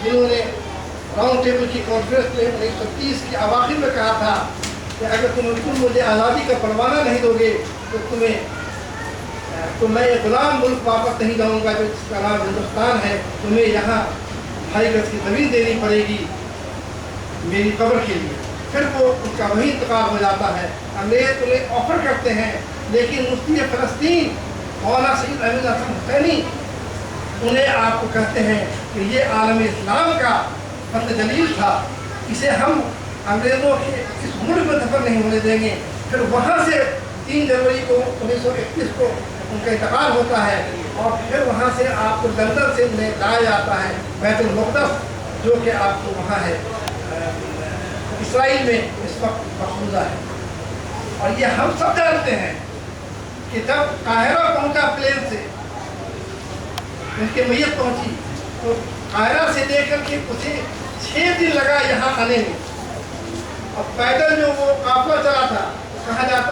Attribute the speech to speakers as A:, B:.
A: जिन्होंने round table की conference में 1930 के अवाखिर में कहा था कि अगर तुम मुझे आज़ादी का परवाना नहीं दोगे तो मैं ये गुलाम मुल्क वापस नहीं जाऊँगा जो जिसका नाम हिंदुस्तान है। तुम्हें यहाँ 2.5 गज की ज़मीन देनी पड़ेगी मेरी कब्र के लिए। फिर वो उनका वही इंतकाल हो जाता है। अंग्रेज उन्हें ऑफर करते हैं, लेकिन मुफ्ती फ़लस्तीन मौलाना सैयद अहमद हसन हुसैनी उन्हें आपको कहते हैं कि ये आलम इस्लाम का फर्द जलील था, इसे हम अंग्रेज़ों के इस मुल्क में दफन नहीं होने देंगे। फिर वहाँ से 3 जनवरी को 1931 को उनका इंतकाल होता है और फिर वहाँ से आपको लंदन से उन्हें लाया जाता है बैतुल मुक़द्दस, जो कि आपको वहाँ है इसराइल में इस वक्त मकबूजा है। और ये हम सब जानते हैं कि जब काहिरा पहुँचा प्लेन से, उनकी मैयत पहुँची, तो काहिरा से लेकर के उसे 6 दिन लगा यहाँ आने में। और पैदल जो वो काफिला चला था, कहा जाता